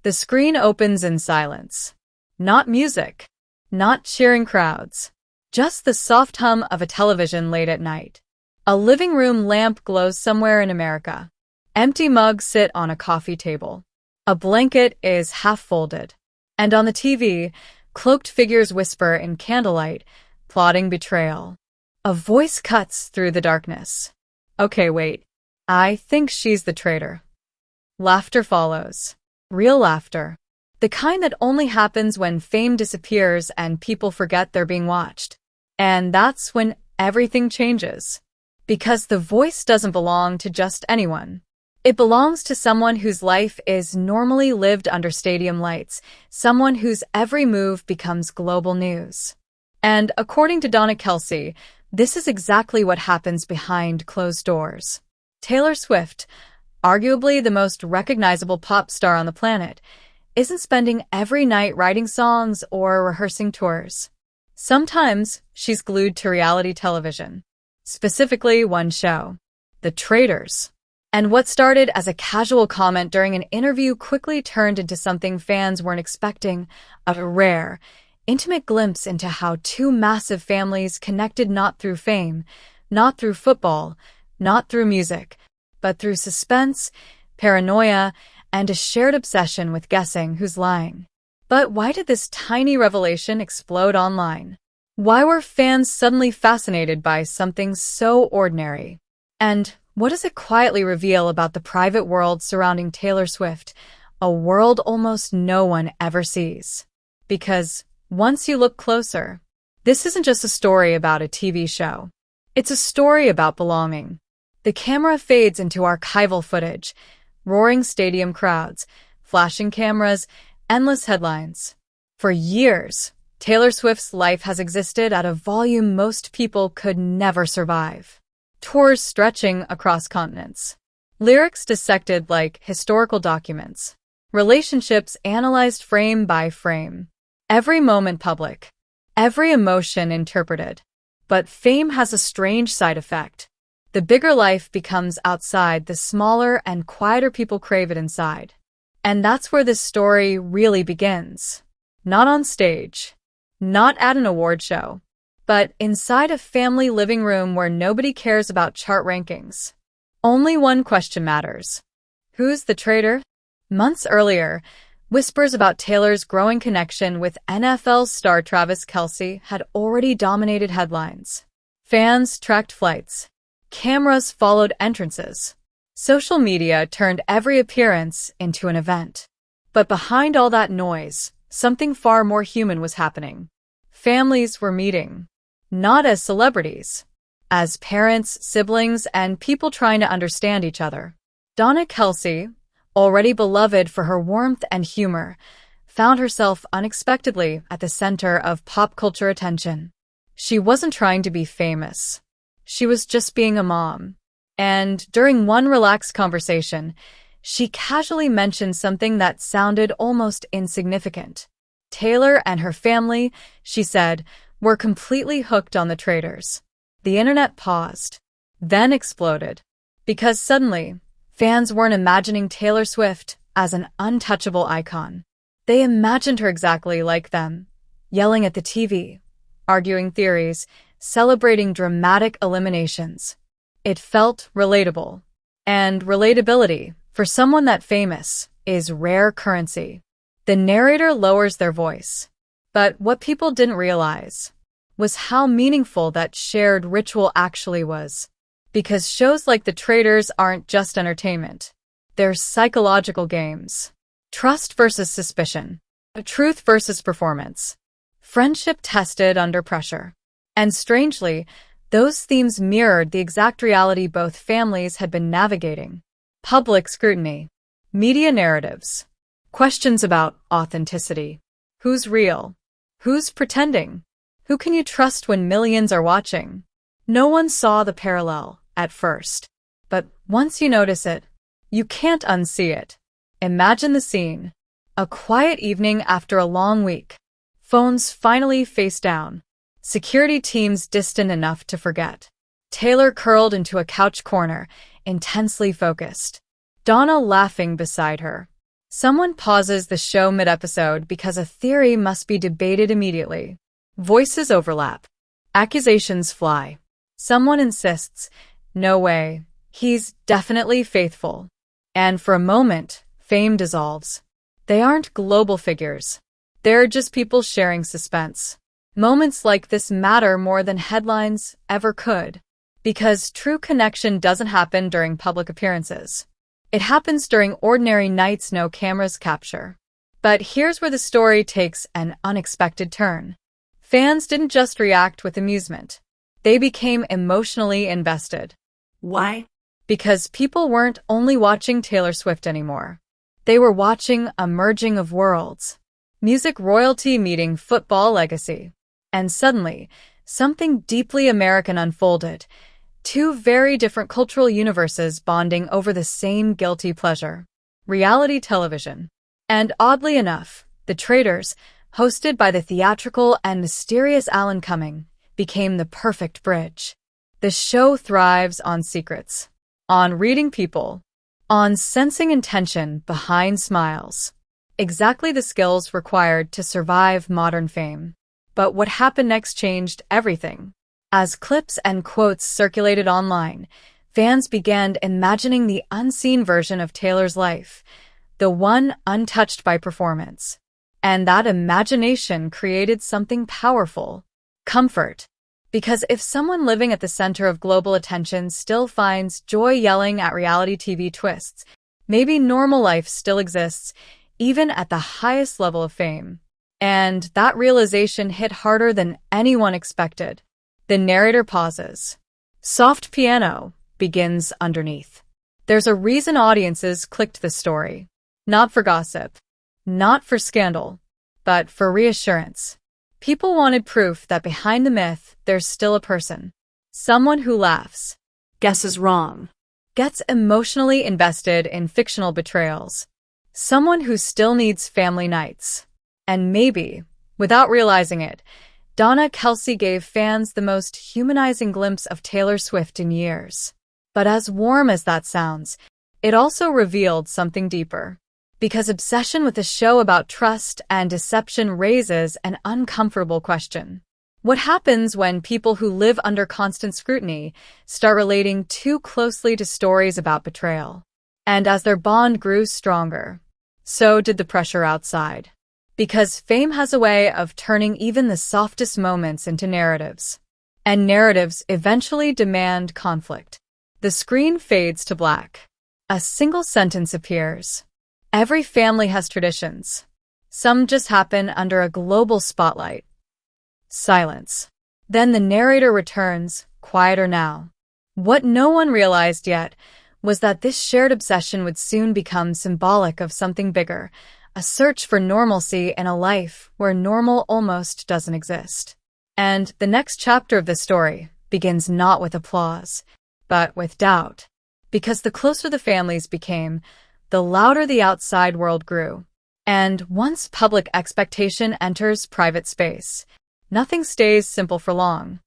The screen opens in silence. Not music. Not cheering crowds. Just the soft hum of a television late at night. A living room lamp glows somewhere in America. Empty mugs sit on a coffee table. A blanket is half folded. And on the TV, cloaked figures whisper in candlelight, plotting betrayal. A voice cuts through the darkness. Okay, wait. I think she's the traitor. Laughter follows. Real laughter. The kind that only happens when fame disappears and people forget they're being watched. And that's when everything changes. Because the voice doesn't belong to just anyone. It belongs to someone whose life is normally lived under stadium lights, someone whose every move becomes global news. And according to Donna Kelsey, this is exactly what happens behind closed doors. Taylor Swift, arguably the most recognizable pop star on the planet, isn't spending every night writing songs or rehearsing tours. Sometimes she's glued to reality television, specifically one show, The Traitors. And what started as a casual comment during an interview quickly turned into something fans weren't expecting, a rare, intimate glimpse into how two massive families connected not through fame, not through football, not through music, but through suspense, paranoia, and a shared obsession with guessing who's lying. But why did this tiny revelation explode online? Why were fans suddenly fascinated by something so ordinary? And what does it quietly reveal about the private world surrounding Taylor Swift, a world almost no one ever sees? Because once you look closer, this isn't just a story about a TV show. It's a story about belonging. The camera fades into archival footage, roaring stadium crowds, flashing cameras, endless headlines. For years, Taylor Swift's life has existed at a volume most people could never survive. Tours stretching across continents. Lyrics dissected like historical documents. Relationships analyzed frame by frame. Every moment public. Every emotion interpreted. But fame has a strange side effect. The bigger life becomes outside, the smaller and quieter people crave it inside. And that's where this story really begins. Not on stage. Not at an award show. But inside a family living room where nobody cares about chart rankings. Only one question matters. Who's the traitor? Months earlier, whispers about Taylor's growing connection with NFL star Travis Kelce had already dominated headlines. Fans tracked flights. Cameras followed entrances. Social media turned every appearance into an event. But behind all that noise, something far more human was happening. Families were meeting. Not as celebrities. As parents, siblings, and people trying to understand each other. Donna Kelsey, already beloved for her warmth and humor, found herself unexpectedly at the center of pop culture attention. She wasn't trying to be famous. She was just being a mom. And during one relaxed conversation, she casually mentioned something that sounded almost insignificant. Taylor and her family, she said, were completely hooked on the Traitors. The internet paused, then exploded. Because suddenly, fans weren't imagining Taylor Swift as an untouchable icon. They imagined her exactly like them, yelling at the TV, arguing theories, celebrating dramatic eliminations. It felt relatable. And relatability, for someone that famous, is rare currency. The narrator lowers their voice. But what people didn't realize was how meaningful that shared ritual actually was. Because shows like The Traitors aren't just entertainment. They're psychological games. Trust versus suspicion. Truth versus performance. Friendship tested under pressure. And strangely, those themes mirrored the exact reality both families had been navigating. Public scrutiny. Media narratives. Questions about authenticity. Who's real? Who's pretending? Who can you trust when millions are watching? No one saw the parallel at first. But once you notice it, you can't unsee it. Imagine the scene. A quiet evening after a long week. Phones finally face down. Security teams distant enough to forget. Taylor curled into a couch corner, intensely focused. Donna laughing beside her. Someone pauses the show mid-episode because a theory must be debated immediately. Voices overlap. Accusations fly. Someone insists, "No way. He's definitely faithful." And for a moment, fame dissolves. They aren't global figures. They're just people sharing suspense. Moments like this matter more than headlines ever could, because true connection doesn't happen during public appearances. It happens during ordinary nights no cameras capture. But here's where the story takes an unexpected turn. Fans didn't just react with amusement. They became emotionally invested. Why? Because people weren't only watching Taylor Swift anymore. They were watching a merging of worlds. Music royalty meeting football legacy. And suddenly, something deeply American unfolded. Two very different cultural universes bonding over the same guilty pleasure. Reality television. And oddly enough, the Traitors, hosted by the theatrical and mysterious Alan Cumming, became the perfect bridge. The show thrives on secrets, on reading people, on sensing intention behind smiles. Exactly the skills required to survive modern fame. But what happened next changed everything. As clips and quotes circulated online, fans began imagining the unseen version of Taylor's life, the one untouched by performance. And that imagination created something powerful: comfort. Because if someone living at the center of global attention still finds joy yelling at reality TV twists, maybe normal life still exists, even at the highest level of fame. And that realization hit harder than anyone expected. The narrator pauses. Soft piano begins underneath. There's a reason audiences clicked the story. Not for gossip, not for scandal, but for reassurance. People wanted proof that behind the myth, there's still a person. Someone who laughs, Guesses wrong. gets emotionally invested in fictional betrayals. Someone who still needs family nights. And maybe, without realizing it, Donna Kelsey gave fans the most humanizing glimpse of Taylor Swift in years. But as warm as that sounds, it also revealed something deeper. Because obsession with a show about trust and deception raises an uncomfortable question. What happens when people who live under constant scrutiny start relating too closely to stories about betrayal? And as their bond grew stronger, so did the pressure outside. Because fame has a way of turning even the softest moments into narratives. And narratives eventually demand conflict. The screen fades to black. A single sentence appears. Every family has traditions. Some just happen under a global spotlight. Silence. Then the narrator returns, quieter now. What no one realized yet was that this shared obsession would soon become symbolic of something bigger, a search for normalcy in a life where normal almost doesn't exist. And the next chapter of the story begins not with applause, but with doubt. Because the closer the families became, the louder the outside world grew. And once public expectation enters private space, nothing stays simple for long.